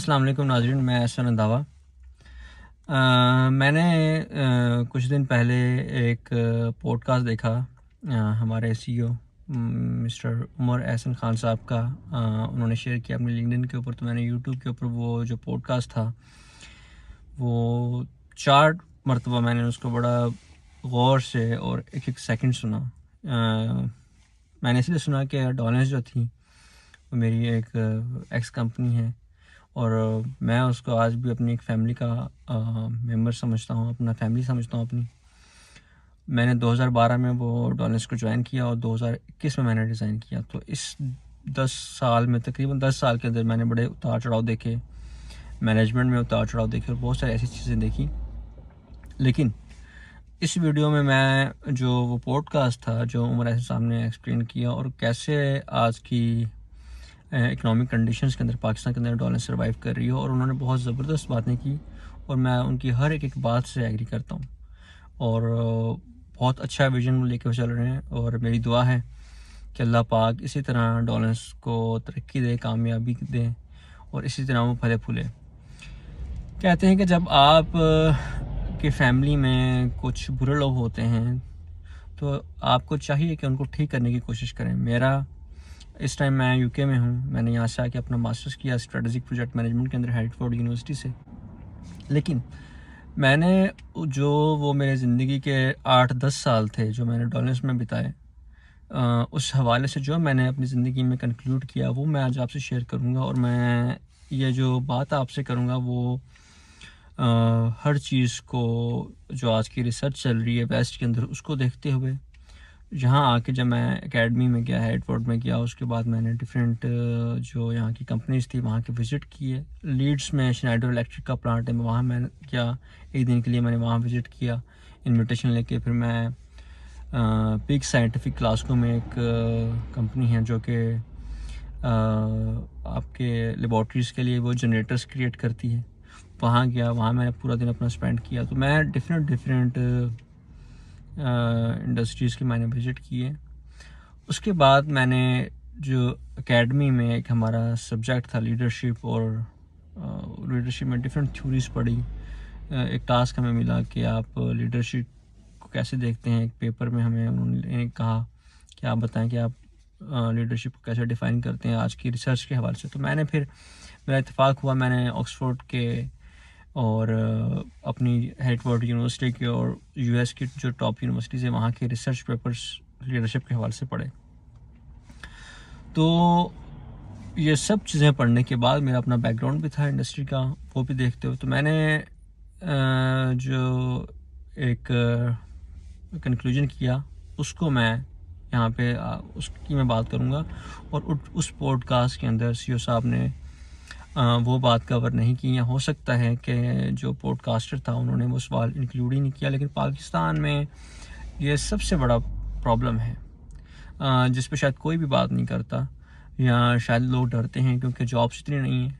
अस्सलाम वालेकुम नाज़रीन, मैं एहसन रंधावा। मैंने कुछ दिन पहले एक पॉडकास्ट देखा हमारे सीईओ मिस्टर उमर एहसन ख़ान साहब का। उन्होंने शेयर किया अपने लिंक्डइन के ऊपर, तो मैंने यूट्यूब के ऊपर वो जो पॉडकास्ट था वो 4 मरतबा मैंने उसको बड़ा गौर से और एक सेकंड सुना। मैंने इसलिए सुना कि डॉलेंस जो थी वो मेरी एक एक्स कंपनी है और मैं उसको आज भी अपनी एक फैमिली का मेंबर समझता हूँ, अपना फैमिली समझता हूँ अपनी। मैंने 2012 में वो डॉलेंस को ज्वाइन किया और 2021 में मैंने रिज़ाइन किया। तो इस 10 साल में, तकरीबन 10 साल के अंदर मैंने बड़े उतार चढ़ाव देखे, मैनेजमेंट में उतार चढ़ाव देखे और बहुत सारी ऐसी चीज़ें देखी। लेकिन इस वीडियो में मैं जो वो पॉडकास्ट था जो उमर एहसन साहब ने एक्सप्लेन किया और कैसे आज की इकोनॉमिक कंडीशंस के अंदर पाकिस्तान के अंदर डॉलेंस सर्वाइव कर रही है, और उन्होंने बहुत ज़बरदस्त बातें की और मैं उनकी हर एक बात से एग्री करता हूँ और बहुत अच्छा विजन लेके चल रहे हैं। और मेरी दुआ है कि अल्लाह पाक इसी तरह डॉलेंस को तरक्की दे, कामयाबी दे और इसी तरह वो फले फूले। कहते हैं कि जब आप की फैमिली में कुछ बुरे लोग होते हैं तो आपको चाहिए कि उनको ठीक करने की कोशिश करें। मेरा इस टाइम मैं यूके में हूँ। मैंने यहाँ से आके अपना मास्टर्स किया स्ट्रेटेजिक प्रोजेक्ट मैनेजमेंट के अंदर हैरिटफोर्ड यूनिवर्सिटी से। लेकिन मैंने जो वो मेरे ज़िंदगी के 8-10 साल थे जो मैंने डॉलेंस में बिताए, उस हवाले से जो मैंने अपनी ज़िंदगी में कंक्लूड किया वो मैं आज आपसे शेयर करूँगा। और मैं ये जो बात आपसे करूँगा वो हर चीज़ को जो आज की रिसर्च चल रही है वेस्ट के अंदर उसको देखते हुए, यहाँ आके जब मैं एकेडमी में गया, हैरिटफोर्ड में गया, उसके बाद मैंने डिफरेंट जो यहाँ की कंपनीज़ थी वहाँ के विज़िट किए। लीड्स में स्नाइडर इलेक्ट्रिक का प्लांट है, वहाँ मैं गया, एक दिन के लिए मैंने वहाँ विज़िट किया इनविटेशन लेके। फिर मैं पिग साइंटिफिक क्लासको में एक कंपनी है जो कि आपके लेबॉर्ट्रीज़ के लिए वो जनरेटर्स क्रिएट करती है, वहाँ गया, वहाँ मैंने पूरा दिन अपना स्पेंड किया। तो मैं डिफरेंट इंडस्ट्रीज़ के मैंने विज़िट किए। उसके बाद मैंने जो एकेडमी में एक हमारा सब्जेक्ट था लीडरशिप, और लीडरशिप में डिफरेंट थ्योरीज़ पढ़ी। एक टास्क हमें मिला कि आप लीडरशिप को कैसे देखते हैं। एक पेपर में हमें उन्होंने कहा कि आप बताएं कि आप लीडरशिप को कैसे डिफ़ाइन करते हैं आज की रिसर्च के हवाले से। तो मैंने फिर मेरा इत्तेफाक हुआ, मैंने ऑक्सफोर्ड के और अपनी हैरिटफोर्ड यूनिवर्सिटी के और यूएस की जो टॉप यूनिवर्सिटीज़ है वहाँ के रिसर्च पेपर्स लीडरशिप के हवाले से पढ़े। तो ये सब चीज़ें पढ़ने के बाद मेरा अपना बैकग्राउंड भी था इंडस्ट्री का, वो भी देखते हुए तो मैंने जो एक कंक्लूजन किया उसको मैं यहाँ पे उसकी मैं बात करूँगा। और उस पॉडकास्ट के अंदर सीईओ साहब ने वो बात कवर नहीं की, या हो सकता है कि जो पॉडकास्टर था उन्होंने वो सवाल इंक्लूड ही नहीं किया। लेकिन पाकिस्तान में ये सबसे बड़ा प्रॉब्लम है जिस पे शायद कोई भी बात नहीं करता, या शायद लोग डरते हैं क्योंकि जॉब्स इतनी नहीं हैं,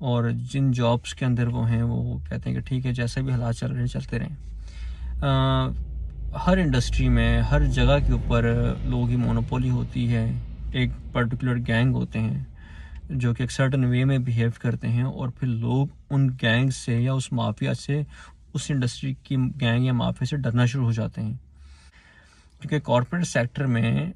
और जिन जॉब्स के अंदर वो हैं वो कहते हैं कि ठीक है जैसे भी हालात चल रहे हैं चलते रहें। हर इंडस्ट्री में हर जगह के ऊपर लोगों की मोनोपोली होती है। एक पर्टिकुलर गैंग होते हैं जो कि एक सर्टन वे में बिहेव करते हैं, और फिर लोग उन गैंग से या उस माफिया से, उस इंडस्ट्री की गैंग या माफिया से डरना शुरू हो जाते हैं। क्योंकि कॉर्पोरेट सेक्टर में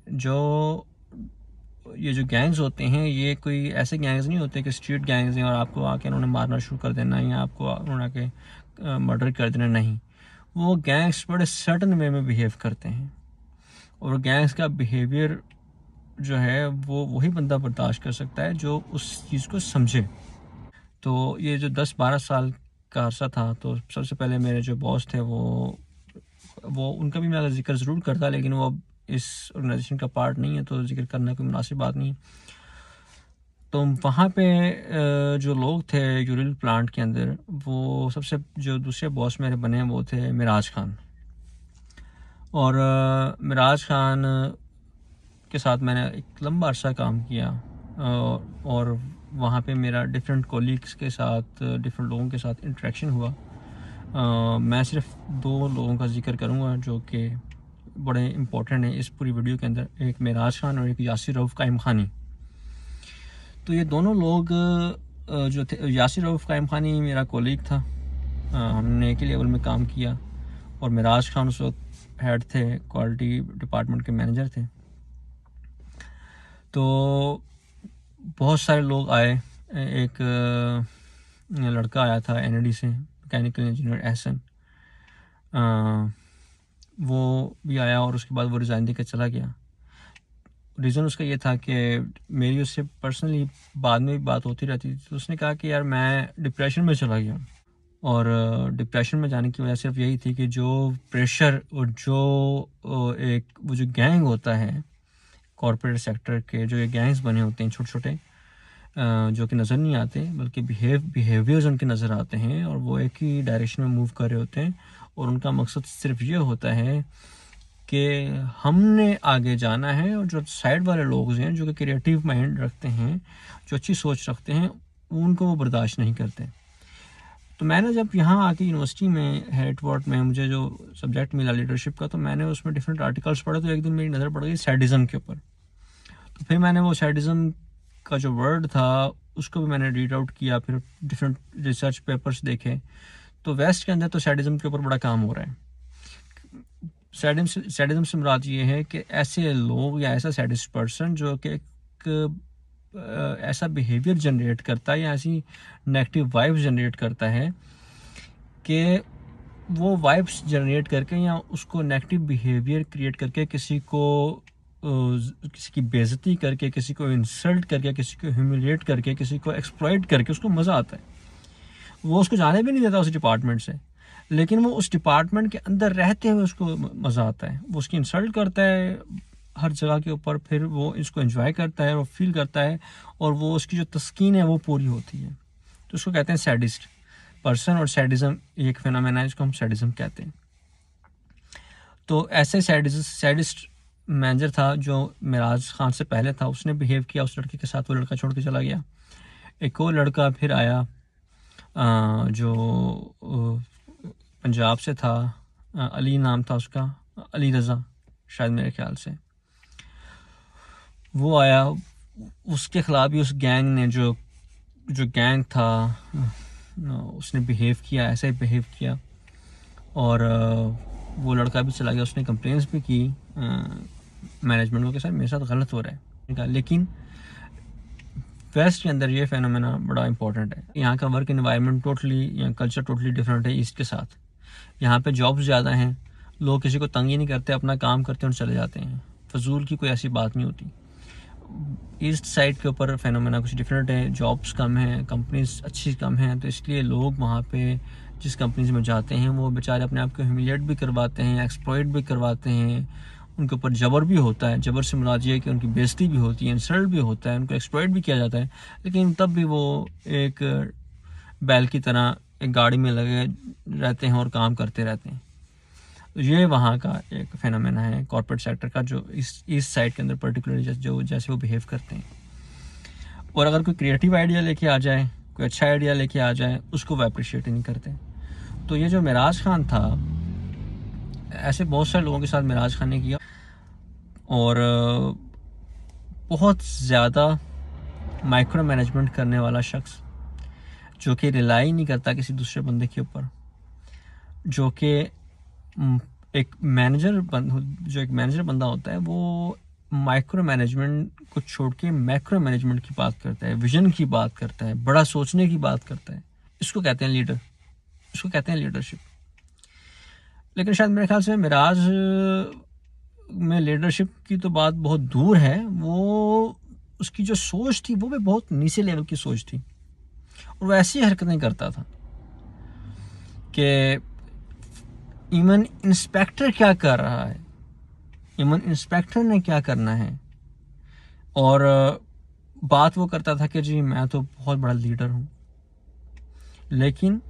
ये जो गैंग्स होते हैं ये कोई ऐसे गैंग्स नहीं होते कि स्ट्रीट गैंग्स हैं और आपको आके उन्होंने मारना शुरू कर देना या आपको उन्होंने आके मर्डर कर देना। नहीं, वो गैंग्स बड़े सर्टन वे में बिहेव करते हैं, और गैंग्स का बिहेवियर जो है वो वही बंदा बर्दाश्त कर सकता है जो उस चीज़ को समझे। तो ये जो 10-12 साल का अरसा था, तो सबसे पहले मेरे जो बॉस थे वो उनका भी मैं ज़िक्र ज़रूर करता, लेकिन वो इस ऑर्गेनाइजेशन का पार्ट नहीं है तो ज़िक्र करना कोई मुनासिब बात नहीं है। तो वहाँ पे जो लोग थे यूरिल प्लांट के अंदर, वो सबसे जो दूसरे बॉस मेरे बने वो थे मिराज खान। और मिराज खान के साथ मैंने एक लंबा अरसा काम किया, और वहाँ पे मेरा डिफरेंट कोलीग्स के साथ, डिफरेंट लोगों के साथ इंटरेक्शन हुआ। मैं सिर्फ 2 लोगों का जिक्र करूँगा जो कि बड़े इम्पोर्टेंट हैं इस पूरी वीडियो के अंदर, एक मिराज खान और एक यासिर रऊफ़ कायम खानी। तो ये दोनों लोग जो थे यासिर रऊफ़ कायम खानी मेरा कोलीग था। हमने एक ही लेवल में काम किया और मिराज खान उस वक्त हेड थे, क्वालिटी डिपार्टमेंट के मैनेजर थे। तो बहुत सारे लोग आए। एक लड़का आया था एनएडी से, मैकेनिकल इंजीनियर एहसन, वो भी आया और उसके बाद वो रिज़ाइन देकर चला गया। रीज़न उसका ये था कि मेरी उससे पर्सनली बाद में भी बात होती रहती थी, तो उसने कहा कि यार मैं डिप्रेशन में चला गया। और डिप्रेशन में जाने की वजह सिर्फ यही थी कि जो प्रेशर और जो एक वो जो गैंग होता है कॉरपोरेट सेक्टर के, जो ये गैंग्स बने होते हैं छोटे छोटे, जो कि नज़र नहीं आते बल्कि बिहेवियर्स उनके नज़र आते हैं और वो एक ही डायरेक्शन में मूव कर रहे होते हैं और उनका मकसद सिर्फ ये होता है कि हमने आगे जाना है। और जो साइड वाले लोग हैं जो कि क्रिएटिव माइंड रखते हैं, जो अच्छी सोच रखते हैं, उनको वो बर्दाश्त नहीं करते। तो मैंने जब यहाँ आके यूनिवर्सिटी में हेडवर्ड में मुझे जो सब्जेक्ट मिला लीडरशिप का, तो मैंने उसमें डिफरेंट आर्टिकल्स पढ़े। तो एक दिन मेरी नज़र पड़ गई सैडिज़म के ऊपर। तो फिर मैंने वो सैडिज़म का जो वर्ड था उसको भी मैंने रीड आउट किया, फिर डिफरेंट रिसर्च पेपर्स देखे। तो वेस्ट के अंदर तो सैडिज़म के ऊपर बड़ा काम हो रहा है। सैडिज़म से मुराद ये है कि ऐसे लोग या ऐसा सैडिस्ट पर्सन जो कि एक ऐसा बिहेवियर जनरेट करता है या ऐसी नेगेटिव वाइब्स जनरेट करता है कि वो वाइब्स जनरेट करके या उसको नेगेटिव बिहेवियर क्रिएट करके किसी की बेइज्जती करके, किसी को इंसल्ट करके, किसी को ह्यूमिलिएट करके, किसी को एक्सप्लॉइट करके उसको मज़ा आता है। वो उसको जाने भी नहीं देता उस डिपार्टमेंट से, लेकिन वो उस डिपार्टमेंट के अंदर रहते हुए उसको मज़ा आता है। वो उसकी इंसल्ट करता है हर जगह के ऊपर, फिर वो इसको एंजॉय करता है और फील करता है और वो उसकी जो तस्कीन है वो पूरी होती है। तो उसको कहते हैं सैडिस्ट पर्सन। और सैडिज़म एक फिनोमेना है जिसको हम सैडिज़म कहते हैं। तो ऐसे सैडिस्ट मैनेजर था जो मिराज खान से पहले था, उसने बिहेव किया उस लड़के के साथ, वो लड़का छोड़ के चला गया। एक और लड़का फिर आया जो पंजाब से था, अली नाम था उसका, अली रज़ा शायद मेरे ख्याल से। वो आया, उसके ख़िलाफ़ भी उस गैंग ने जो गैंग था उसने बिहेव किया, ऐसे ही बिहेव किया और वो लड़का भी चला गया। उसने कंप्लेंट्स भी की मैनेजमेंट को कि सर मेरे साथ गलत हो रहा है। लेकिन वेस्ट के अंदर ये फेनोमेना बड़ा इंपॉर्टेंट है। यहाँ का वर्क एनवायरनमेंट टोटली या कल्चर टोटली डिफरेंट है ईस्ट के साथ। यहाँ पे जॉब्स ज़्यादा हैं, लोग किसी को तंग ही नहीं करते, अपना काम करते हैं और चले जाते हैं। फजूल की कोई ऐसी बात नहीं होती। ईस्ट साइड के ऊपर फेनोमेना कुछ डिफरेंट है, जॉब्स कम हैं, कंपनीज अच्छी कम हैं, तो इसलिए लोग वहाँ पे जिस कंपनीज में जाते हैं वो बेचारे अपने आप को ह्यूमिलिएट भी करवाते हैं, एक्सप्लॉइट भी करवाते हैं, उनके ऊपर जबर भी होता है। जबर से मुराद ये है कि उनकी बेइज्जती भी होती है, इंसल्ट भी होता है, उनको एक्सप्लॉइट भी किया जाता है, लेकिन तब भी वो एक बैल की तरह एक गाड़ी में लगे रहते हैं और काम करते रहते हैं। तो ये वहाँ का एक फेनोमेना है कॉर्पोरेट सेक्टर का, जो इस साइड के अंदर पर्टिकुलरली जैसे वो बिहेव करते हैं। और अगर कोई क्रिएटिव आइडिया लेके आ जाए, कोई अच्छा आइडिया लेके आ जाए, उसको वो अप्रिशिएट ही नहीं करते। तो ये जो मिराज खान था, ऐसे बहुत सारे लोगों के साथ मिराज खान ने किया और बहुत ज़्यादा माइक्रो मैनेजमेंट करने वाला शख्स, जो कि रिलाई नहीं करता किसी दूसरे बंदे के ऊपर, जो कि एक मैनेजर बंदा होता है, वो माइक्रो मैनेजमेंट को छोड़ के मैक्रो मैनेजमेंट की बात करता है, विजन की बात करता है, बड़ा सोचने की बात करता है। इसको कहते हैं लीडर, इसको कहते हैं लीडरशिप। लेकिन शायद मेरे ख्याल से मिराज में लीडरशिप की तो बात बहुत दूर है। वो उसकी जो सोच थी वो भी बहुत नीचे लेवल की सोच थी और वो ऐसी हरकतें करता था कि इवन इंस्पेक्टर क्या कर रहा है, इवन इंस्पेक्टर ने क्या करना है, और बात वो करता था कि जी मैं तो बहुत बड़ा लीडर हूँ। लेकिन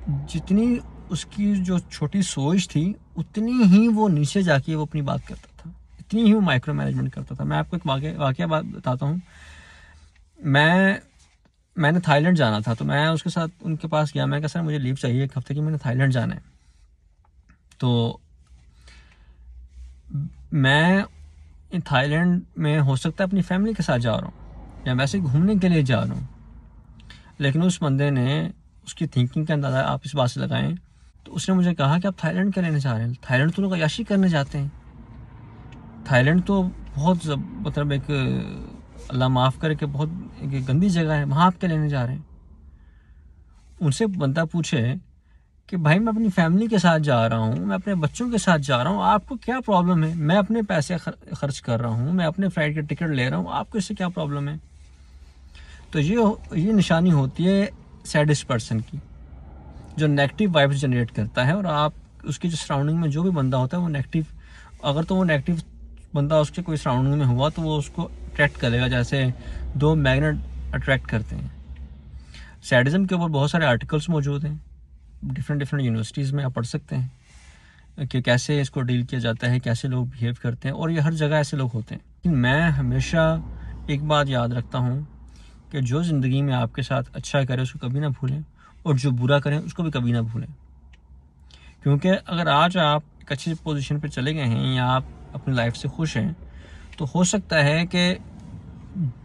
जितनी उसकी जो छोटी सोच थी उतनी ही वो नीचे जाके वो अपनी बात करता था, इतनी ही वो माइक्रो मैनेजमेंट करता था। मैं आपको एक वाकया बात बताता हूँ। मैंने थाईलैंड जाना था, तो मैं उसके साथ उनके पास गया। मैं कहा सर मुझे लीव चाहिए 1 हफ्ते की, मैंने थाईलैंड जाना है। तो मैं थाईलैंड में हो सकता है अपनी फैमिली के साथ जा रहा हूँ या वैसे घूमने के लिए जा रहा हूँ, लेकिन उस बंदे ने, उसकी थिंकिंग का अंदाज़ा आप इस बात से लगाएं, तो उसने मुझे कहा कि आप थाईलैंड क्या लेने जा रहे हैं? थाईलैंड तो लोग अय्याशी करने जाते हैं। थाईलैंड तो बहुत मतलब एक, अल्लाह माफ़ करे कि बहुत एक गंदी जगह है, वहाँ आप क्या लेने जा रहे हैं? उनसे बंदा पूछे कि भाई मैं अपनी फैमिली के साथ जा रहा हूँ, मैं अपने बच्चों के साथ जा रहा हूँ, आपको क्या प्रॉब्लम है? मैं अपने पैसे खर्च कर रहा हूँ, मैं अपने फ्लाइट की टिकट ले रहा हूँ, आपको इससे क्या प्रॉब्लम है? तो ये निशानी होती है सैडिस्ट पर्सन की, जो नेगेटिव वाइब्स जनरेट करता है। और आप उसकी जो सराउंडिंग में जो भी बंदा होता है वो नेगेटिव, अगर तो वो नेगेटिव बंदा उसके कोई सराउंडिंग में हुआ तो वो उसको अट्रैक्ट करेगा, जैसे दो मैग्नेट अट्रैक्ट करते हैं। सैडिज्म के ऊपर बहुत सारे आर्टिकल्स मौजूद हैं, डिफरेंट डिफरेंट यूनिवर्सिटीज़ में आप पढ़ सकते हैं कि कैसे इसको डील किया जाता है, कैसे लोग बिहेव करते हैं, और ये हर जगह ऐसे लोग होते हैं। लेकिन मैं हमेशा एक बात याद रखता हूँ कि जो ज़िंदगी में आपके साथ अच्छा करे उसको कभी ना भूलें, और जो बुरा करें उसको भी कभी ना भूलें। क्योंकि अगर आज आप एक अच्छी पोजीशन पे चले गए हैं या आप अपनी लाइफ से खुश हैं, तो हो सकता है कि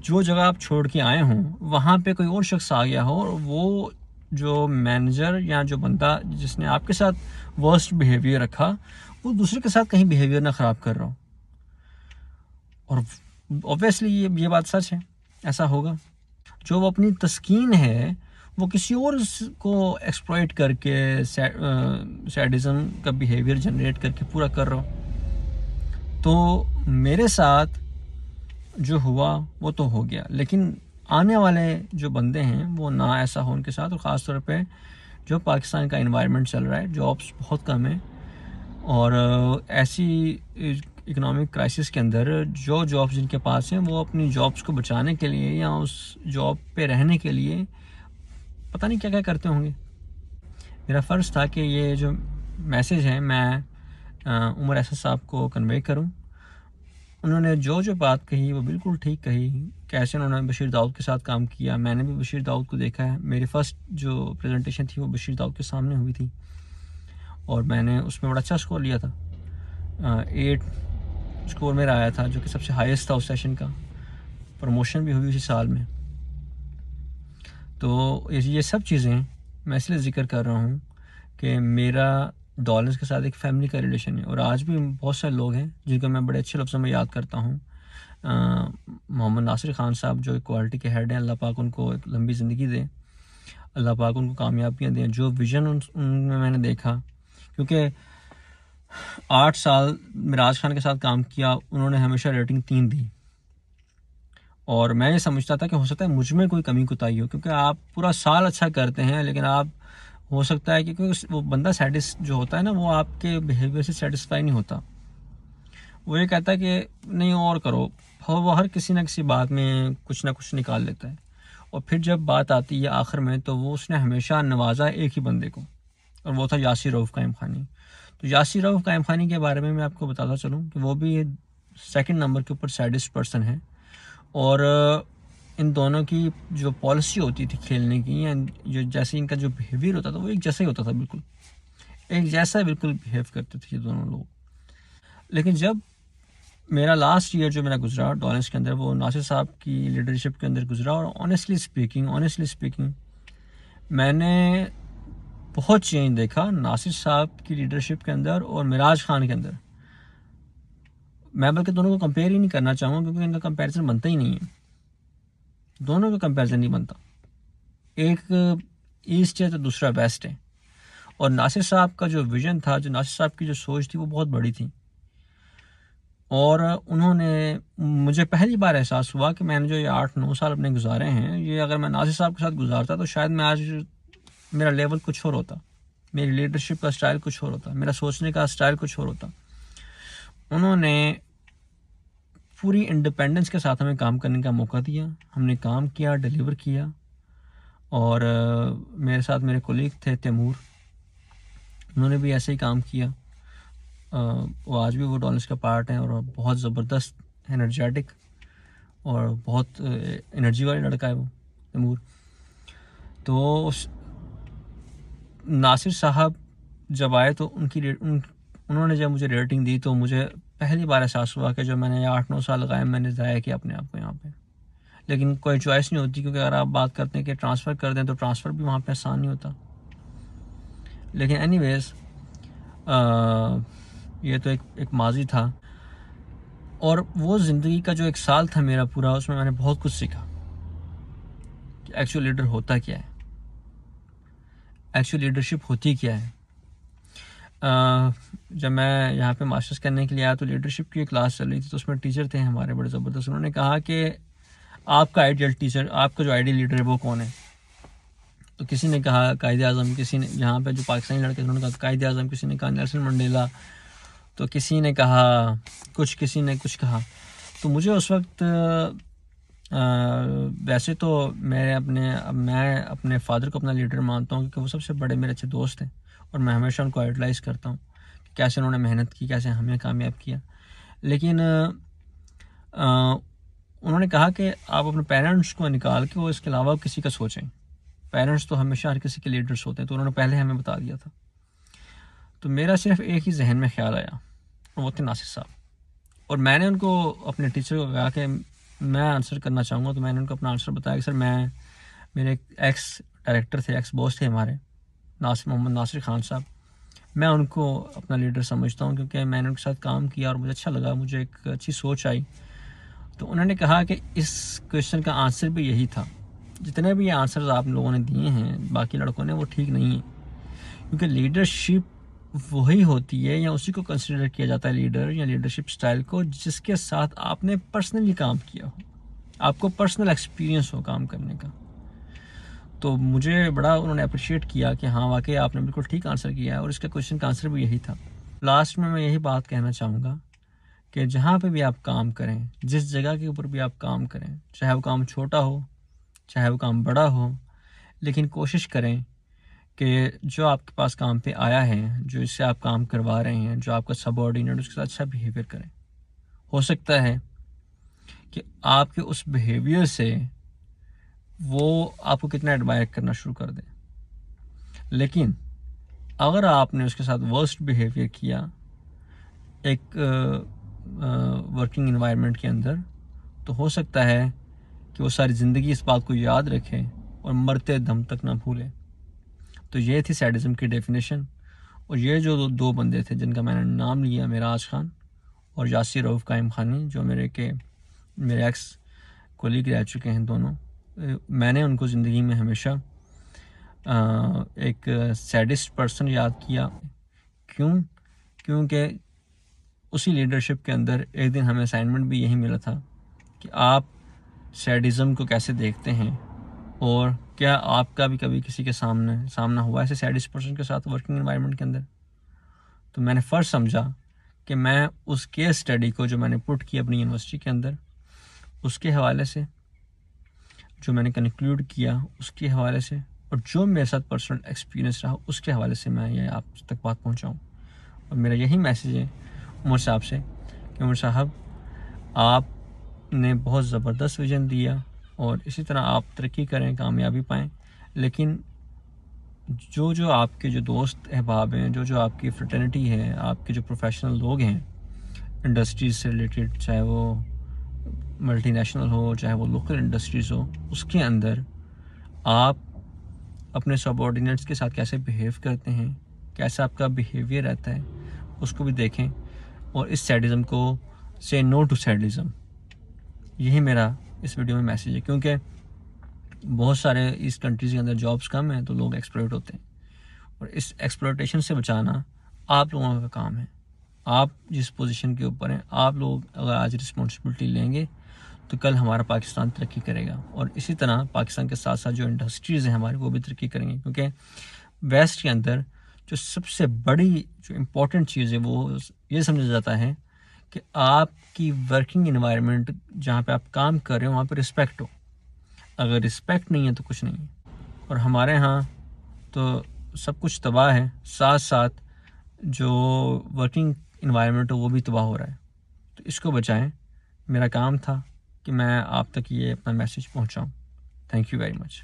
जो जगह आप छोड़ के आए हों वहाँ पे कोई और शख्स आ गया हो, और वो जो मैनेजर या जो बंदा जिसने आपके साथ वर्स्ट बिहेवियर रखा, वो दूसरे के साथ कहीं बिहेवियर ना ख़राब कर रहा हो। और ऑब्वियसली ये बात सच है, ऐसा होगा। जो वो अपनी तस्कीन है वो किसी और को एक्सप्लॉइट करके सैडिज्म का बिहेवियर जनरेट करके पूरा कर रहा हो। तो मेरे साथ जो हुआ वो तो हो गया, लेकिन आने वाले जो बंदे हैं वो ना ऐसा हो उनके साथ। और ख़ास तौर पे जो पाकिस्तान का एनवायरनमेंट चल रहा है, जॉब्स बहुत कम है, और ऐसी इकोनॉमिक क्राइसिस के अंदर जो जॉब्स जिनके पास हैं वो अपनी जॉब्स को बचाने के लिए या उस जॉब पे रहने के लिए पता नहीं क्या क्या करते होंगे। मेरा फ़र्ज़ था कि ये जो मैसेज है मैं उमर ऐसा साहब को कन्वे करूं। उन्होंने जो जो बात कही वो बिल्कुल ठीक कही। कैसे उन्होंने बशीर दाऊद के साथ काम किया, मैंने भी बशीर दाऊद को देखा है। मेरी फ़र्स्ट जो प्रेजेंटेशन थी वो बशीर दाऊद के सामने हुई थी, और मैंने उसमें बड़ा अच्छा स्कोर लिया था। 8 स्कोर मेरा आया था, जो कि सबसे हाईएस्ट था उस सेशन का। प्रमोशन भी हुई उसी साल में। तो ये सब चीज़ें मैं इसलिए ज़िक्र कर रहा हूँ कि मेरा डॉलर्स के साथ एक फ़ैमिली का रिलेशन है, और आज भी बहुत सारे लोग हैं जिनको मैं बड़े अच्छे लफ्ज़ों में याद करता हूँ। मोहम्मद नासिर खान साहब जो क्वालिटी के हेड हैं, अल्लाह पाक उनको एक लंबी ज़िंदगी दे, अल्लाह पाक उनको कामयाबियाँ दें। जो विज़न उनमें मैंने देखा, क्योंकि 8 साल मिराज खान के साथ काम किया, उन्होंने हमेशा रेटिंग 3 दी, और मैं ये समझता था कि हो सकता है मुझ में कोई कमी कुताही हो, क्योंकि आप पूरा साल अच्छा करते हैं लेकिन आप, हो सकता है कि वो बंदा जो होता है ना, वो आपके बिहेवियर से सेटिस्फाई नहीं होता। वो ये कहता है कि नहीं और करो, वो हर किसी ना किसी बात में कुछ ना कुछ निकाल लेता है। और फिर जब बात आती है आखिर में, तो वो उसने हमेशा नवाजा एक ही बंदे को, और वो था यासिर रऊफ़ कायम खानी। तो यासिर रऊफ़ कायम खानी के बारे में मैं आपको बताता चलूँ कि वो भी सेकंड नंबर के ऊपर सैडिस्ट पर्सन है। और इन दोनों की जो पॉलिसी होती थी खेलने की, या जो जैसे इनका जो बिहेवियर होता था वो एक जैसा ही होता था, बिल्कुल एक जैसा बिल्कुल बिहेव करते थे ये दोनों लोग। लेकिन जब मेरा लास्ट ईयर जो मेरा गुजरा डॉलेंस के अंदर, वो नासिर साहब की लीडरशिप के अंदर गुजरा, और ऑनेस्टली स्पीकिंग मैंने बहुत चेंज देखा नासिर साहब की लीडरशिप के अंदर और मिराज खान के अंदर। मैं बल्कि दोनों को कंपेयर ही नहीं करना चाहूँगा, क्योंकि इनका कंपैरिजन बनता ही नहीं है, दोनों का कंपैरिजन नहीं बनता। एक ईस्ट है तो दूसरा वेस्ट है। और नासिर साहब का जो विज़न था, जो नासिर साहब की जो सोच थी, वो बहुत बड़ी थी। और उन्होंने, मुझे पहली बार एहसास हुआ कि मैंने जो ये 8-9 साल अपने गुजारे हैं, ये अगर मैं नासिर साहब के साथ गुजारता तो शायद मैं आज, मेरा लेवल कुछ और होता, मेरी लीडरशिप का स्टाइल कुछ और होता, मेरा सोचने का स्टाइल कुछ और होता। उन्होंने पूरी इंडिपेंडेंस के साथ हमें काम करने का मौका दिया, हमने काम किया, डिलीवर किया। और मेरे साथ मेरे कोलीग थे तैमूर, उन्होंने भी ऐसे ही काम किया। वो आज भी वो डॉलर्स का पार्ट हैं, और बहुत ज़बरदस्त एनर्जेटिक और बहुत एनर्जी वाला लड़का है वो तैमूर। तो नासिर साहब जब आए तो उन्होंने जब मुझे रेटिंग दी, तो मुझे पहली बार एहसास हुआ कि जो मैंने 8-9 साल लगाए मैंने ज़ाया किया अपने आप को यहाँ पे। लेकिन कोई चॉइस नहीं होती, क्योंकि अगर आप बात करते हैं कि ट्रांसफ़र कर दें तो ट्रांसफ़र भी वहाँ पे आसान नहीं होता। लेकिन एनीवेज़ ये तो एक माज़ी था, और वो ज़िंदगी का जो 1 साल था मेरा पूरा, उसमें मैंने बहुत कुछ सीखा कि एक्चुअल लीडर होता क्या है, एक्चुअल लीडरशिप होती क्या है। जब मैं यहाँ पे मास्टर्स करने के लिए आया तो लीडरशिप की क्लास चल रही थी, तो उसमें टीचर थे हमारे बड़े ज़बरदस्त। उन्होंने कहा कि आपका आइडियल टीचर, आपका जो आइडियल लीडर है वो कौन है। तो किसी ने कहा कायदे आज़म, किसी ने, यहाँ पे जो पाकिस्तानी लड़के उन्होंने कहा कायदे आज़म, किसी ने कहा नेल्सन मंडेला, तो किसी ने कहा कुछ, किसी ने कुछ कहा। तो मुझे उस वक्त वैसे तो मैं अपने फादर को अपना लीडर मानता हूँ, क्योंकि वो सबसे बड़े मेरे अच्छे दोस्त हैं, और मैं हमेशा उनको आइडलाइज़ करता हूँ कि कैसे उन्होंने मेहनत की, कैसे हमें कामयाब किया। लेकिन उन्होंने कहा कि आप अपने पेरेंट्स को निकाल के वो इसके अलावा किसी का सोचें। पेरेंट्स तो हमेशा हर किसी के लीडर्स होते हैं, तो उन्होंने पहले हमें बता दिया था। तो मेरा सिर्फ एक ही जहन में ख्याल आया, और वो थे नासिर साहब। और मैंने उनको, अपने टीचर को कहा कि मैं आंसर करना चाहूँगा। तो मैंने उनको अपना आंसर बताया कि सर, मेरे एक्स डायरेक्टर थे, एक्स बॉस थे हमारे, मोहम्मद नासिर खान साहब। मैं उनको अपना लीडर समझता हूँ, क्योंकि मैंने उनके साथ काम किया और मुझे अच्छा लगा, मुझे एक अच्छी सोच आई। तो उन्होंने कहा कि इस क्वेश्चन का आंसर भी यही था, जितने भी आंसर्स आप लोगों ने दिए हैं बाकी लड़कों ने, वो ठीक नहीं है। क्योंकि लीडरशिप वही होती है, या उसी को कंसिडर किया जाता है लीडर या लीडरशिप स्टाइल को, जिसके साथ आपने पर्सनली काम किया हो, आपको पर्सनल एक्सपीरियंस हो काम करने का। तो मुझे बड़ा उन्होंने अप्रिशिएट किया कि हाँ, वाकई आपने बिल्कुल ठीक आंसर किया है, और इसका क्वेश्चन का आंसर भी यही था। लास्ट में मैं यही बात कहना चाहूँगा कि जहाँ पे भी आप काम करें, जिस जगह के ऊपर भी आप काम करें, चाहे वो काम छोटा हो, चाहे वो काम बड़ा हो, लेकिन कोशिश करें कि जो आपके पास काम पे आया है, जो इससे आप काम करवा रहे हैं, जो आपका सबऑर्डिनेट, उसके साथ अच्छा बिहेवियर करें। हो सकता है कि आपके उस बिहेवियर से वो आपको कितना एडमायर करना शुरू कर दे। लेकिन अगर आपने उसके साथ वर्स्ट बिहेवियर किया एक वर्किंग इन्वायरमेंट के अंदर, तो हो सकता है कि वो सारी ज़िंदगी इस बात को याद रखें और मरते दम तक ना भूलें। तो ये थी सैडिज़म की डेफिनेशन। और ये जो दो बंदे थे जिनका मैंने नाम लिया, मिराज खान और यासिर रऊफ़ कायम खानी, जो मेरे एक्स कोलीग रह चुके हैं दोनों, मैंने उनको ज़िंदगी में हमेशा एक सैडिस्ट पर्सन याद किया। क्योंकि उसी लीडरशिप के अंदर एक दिन हमें असाइनमेंट भी यही मिला था कि आप सैडिज़म को कैसे देखते हैं, और क्या आपका भी कभी किसी के सामना हुआ ऐसे सैडिस्ट पर्सन के साथ वर्किंग एनवायरनमेंट के अंदर। तो मैंने फ़र्ज समझा कि मैं उस केस स्टडी को जो मैंने पुट की अपनी यूनिवर्सिटी के अंदर, उसके हवाले से, जो मैंने कंक्लूड किया उसके हवाले से, और जो मेरे साथ पर्सनल एक्सपीरियंस रहा उसके हवाले से मैं ये आप तक बात पहुँचाऊँ। और मेरा यही मैसेज है उमर साहब से कि उमर साहब, आपने बहुत ज़बरदस्त विज़न दिया, और इसी तरह आप तरक्की करें, कामयाबी पाएँ। लेकिन जो आपके जो दोस्त अहबाब हैं, जो आपकी फ्रेटर्निटी है, आपके जो प्रोफेशनल लोग हैं इंडस्ट्रीज़ से रिलेटेड, चाहे वो मल्टीनेशनल हो, चाहे वो लोकल इंडस्ट्रीज़ हो, उसके अंदर आप अपने सबऑर्डिनेट्स के साथ कैसे बिहेव करते हैं, कैसा आपका बिहेवियर रहता है, उसको भी देखें। और इस सैडिज़म को से नो टू सैडिज़म, यही मेरा इस वीडियो में मैसेज है। क्योंकि बहुत सारे इस कंट्रीज़ के अंदर जॉब्स कम हैं, तो लोग एक्सप्लॉइट होते हैं, और इस एक्सप्लॉइटेशन से बचाना आप लोगों का काम है। आप जिस पोजीशन के ऊपर हैं, आप लोग अगर आज रिस्पॉन्सिबिलिटी लेंगे तो कल हमारा पाकिस्तान तरक्की करेगा, और इसी तरह पाकिस्तान के साथ साथ जो इंडस्ट्रीज़ हैं हमारी, वो भी तरक्की करेंगे। क्योंकि वेस्ट के अंदर जो सबसे बड़ी जो इम्पोर्टेंट चीज़ है वो ये समझा जाता है कि आपकी वर्किंग इन्वायरमेंट जहाँ पे आप काम कर रहे हो वहाँ पे रिस्पेक्ट हो। अगर रिस्पेक्ट नहीं है तो कुछ नहीं है। और हमारे यहाँ तो सब कुछ तबाह है, साथ साथ जो वर्किंग इन्वायरमेंट हो वो भी तबाह हो रहा है। तो इसको बचाएं। मेरा काम था कि मैं आप तक ये अपना मैसेज पहुँचाऊँ। Thank you very much.